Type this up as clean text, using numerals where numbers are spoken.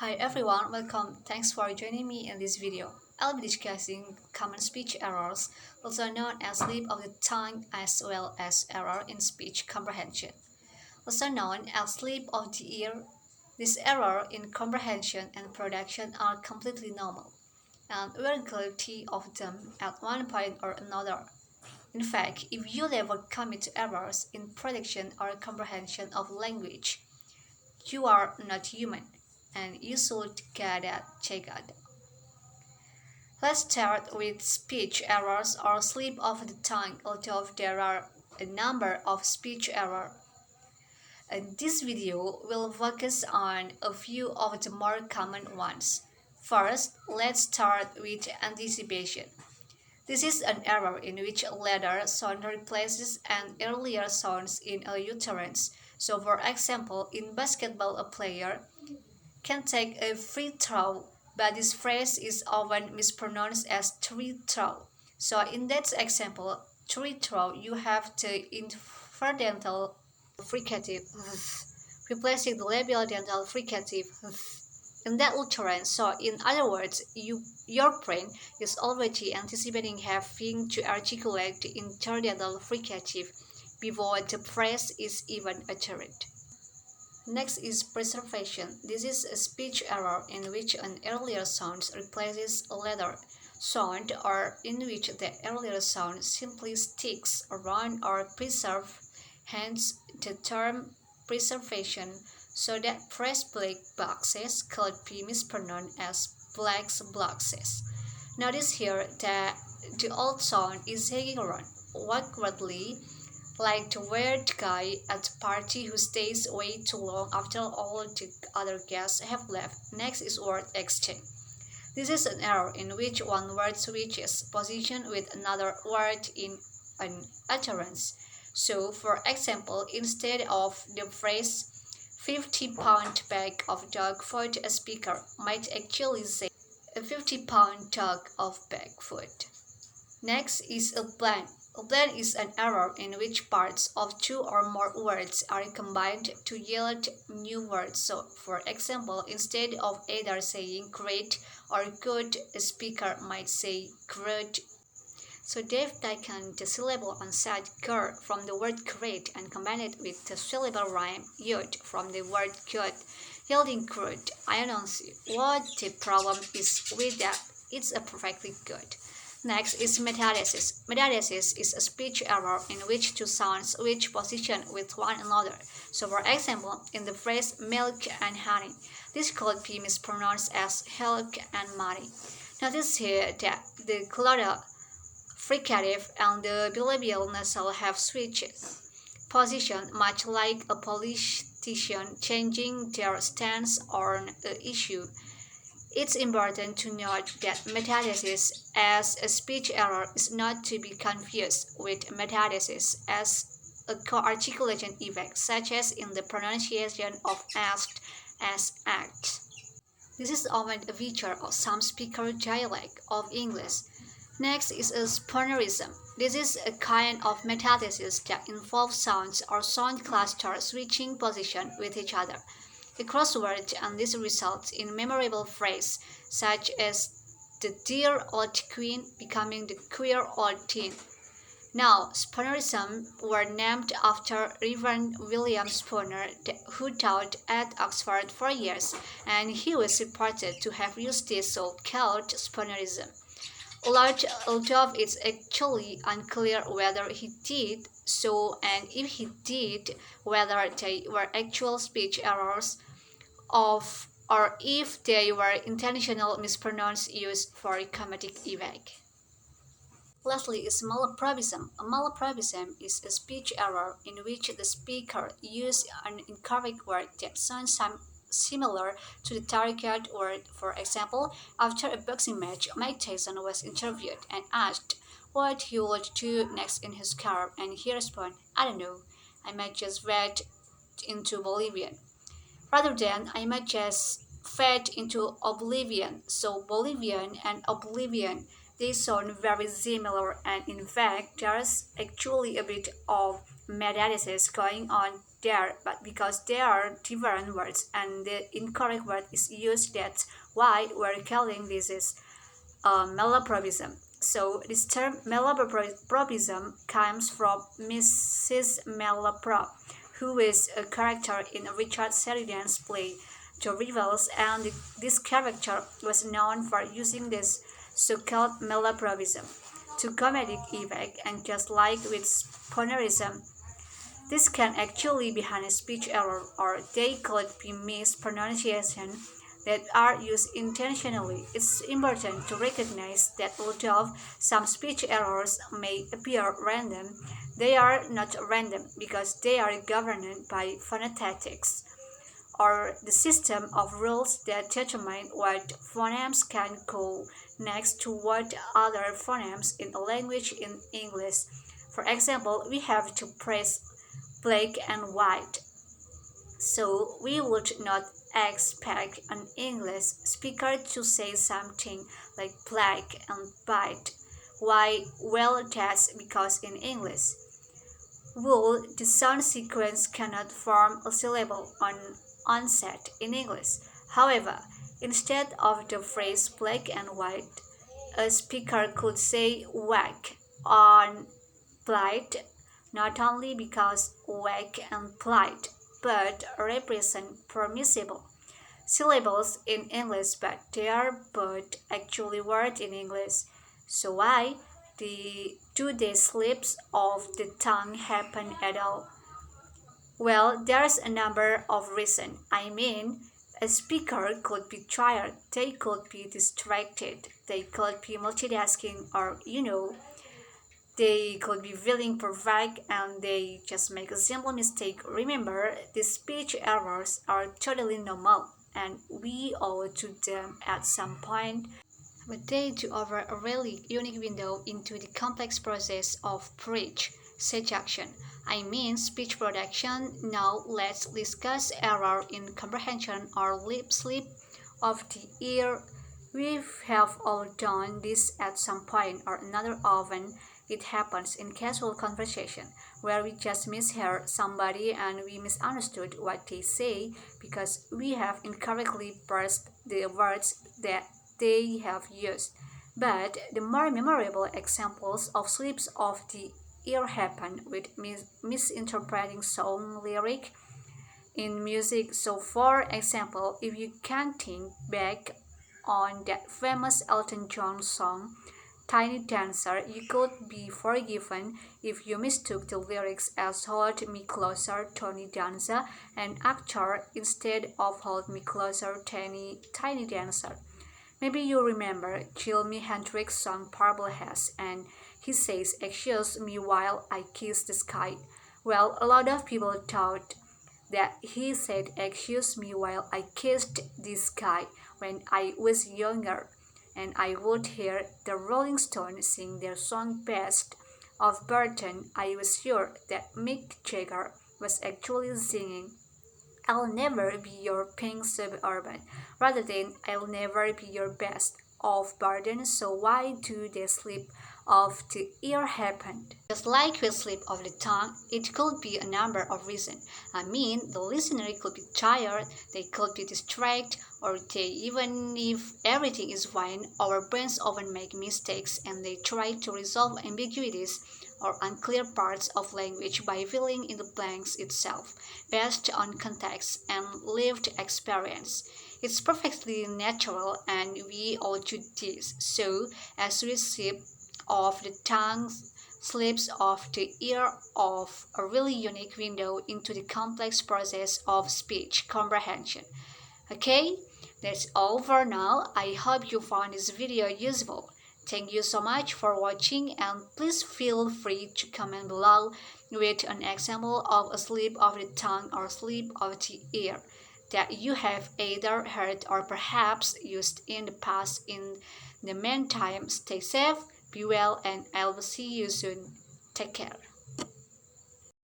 Hi everyone, welcome. Thanks for joining me in this video. I'll be discussing common speech errors, also known as slip of the tongue as well as error in speech comprehension. Also known as slip of the ear, this error in comprehension and production are completely normal, and we're guilty of them at one point or another. In fact, if you ever commit errors in production or comprehension of language, you are not human, and you should get that checked out. Let's start with speech errors or slip of the tongue, although there are a number of speech errors. This video will focus on a few of the more common ones. First, let's start with anticipation. This is an error in which a later sound replaces an earlier sound in a utterance. So, for example, in basketball, a player can take a free throw, but this phrase is often mispronounced as three throw. So, in that example, three throw, you have the infradental fricative replacing the labial dental fricative in that utterance. So, in other words, your brain is already anticipating having to articulate the interdental fricative before the phrase is even uttered. Next is preservation. This is a speech error in which an earlier sound replaces a later sound, or in which the earlier sound simply sticks around or preserve, hence the term preservation, so that phrase black boxes could be mispronounced as blacks boxes. Notice here that the old sound is hanging around awkwardly, like the weird guy at the party who stays way too long after all the other guests have left. Next is word exchange. This is an error in which one word switches position with another word in an utterance. So, for example, instead of the phrase 50-pound bag of dog food, a speaker might actually say a 50-pound dog of dog food. Next is a blend. A blend is an error in which parts of two or more words are combined to yield new words. So, for example, instead of either saying great or good, a speaker might say good. So they've taken the syllable onset "gur" from the word great and combined it with the syllable rhyme "yod" from the word good, yielding good. I don't see what the problem is with that. It's a perfectly good. Next is metathesis. Metathesis is a speech error in which two sounds switch position with one another. So, for example, in the phrase milk and honey, this could be mispronounced as helk and money. Notice here that the glottal fricative and the bilabial nasal have switched position, much like a politician changing their stance on an issue. It's important to note that metathesis as a speech error is not to be confused with metathesis as a co-articulation effect, such as in the pronunciation of asked as act. This is often a feature of some speaker dialect of English. Next is a spoonerism. This is a kind of metathesis that involves sounds or sound clusters switching position with each other. A crossword, and this results in memorable phrases such as the dear old queen becoming the queer old teen. Now, spoonerism were named after Reverend William Spooner, who taught at Oxford for years, and he was reported to have used this so-called spoonerism. Although it's actually unclear whether he did so, and if he did, whether they were actual speech errors of or if they were intentional mispronounced used for comedic effect. Lastly is malapropism. A malapropism is a speech error in which the speaker uses an incorrect word that sounds similar to the target word. For example, after a boxing match, Mike Tyson was interviewed and asked what he would do next in his career, and he responded, "I don't know. I might just fade into oblivion." Rather than "I might just fade into oblivion." So Bolivian and oblivion, they sound very similar, and in fact there's actually a bit of meta-analysis going on there, but because there are different words and the incorrect word is used, that's why we're calling this is malapropism. So this term malapropism comes from Mrs. Malaprop, who is a character in Richard Sheridan's play The Rivals, and this character was known for using this so-called malapropism to comedic effect, and just like with sponerism, this can actually be a speech error, or they could be mispronunciation that are used intentionally. It's important to recognize that although some speech errors may appear random, they are not random because they are governed by phonetics, or the system of rules that determine what phonemes can go next to what other phonemes in a language. In English, for example, we have to press black and white. So we would not expect an English speaker to say something like black and white. Why? Well, that's because in English, wool, the sound sequence cannot form a syllable on onset in English. However, instead of the phrase black and white, a speaker could say whack on plight, not only because whack and plight, but represent permissible syllables in English, but they are both actually words in English. So why do the slips of the tongue happen at all? Well, there's a number of reasons. I mean, a speaker could be tired, they could be distracted, they could be multitasking, or they could be feeling perfect and they just make a simple mistake. Remember, these speech errors are totally normal and we all do them at some point, but they do offer a really unique window into the complex process of speech seduction. I mean speech production. Now let's discuss error in comprehension or lip slip of the ear. We have all done this at some point or another. Often it happens in casual conversation where we just misheard somebody and we misunderstood what they say because we have incorrectly parsed the words that they have used. But the more memorable examples of slips of the ear happen with misinterpreting song lyric in music. So for example, if you can think back on that famous Elton John song Tiny Dancer, you could be forgiven if you mistook the lyrics as Hold Me Closer, Tiny Dancer, and actor instead of Hold Me Closer, Tiny Dancer. Maybe you remember Jimi Hendrix's song Purple Haze, and he says, "Excuse me while I kiss the sky." Well, a lot of people thought that he said, "Excuse me while I kissed the sky" when I was younger, and I would hear the Rolling Stones sing their song Best of Burton. I was sure that Mick Jagger was actually singing "I'll Never Be Your Pink Suburban" rather than "I'll Never Be Your Best of Burden." So why do they slip of the ear happen? Just like with slip of the tongue, it could be a number of reasons. I mean, the listener could be tired, they could be distracted, or even if everything is fine, our brains often make mistakes and they try to resolve ambiguities or unclear parts of language by filling in the blanks itself, based on context and lived experience. It's perfectly natural and we all do this. So, as we slip of the tongue, slips of the ear of a really unique window into the complex process of speech comprehension. Okay, that's all for now. I hope you found this video useful. Thank you so much for watching and please feel free to comment below with an example of a slip of the tongue or slip of the ear that you have either heard or perhaps used in the past. In the meantime, stay safe, be well, and I will see you soon. Take care.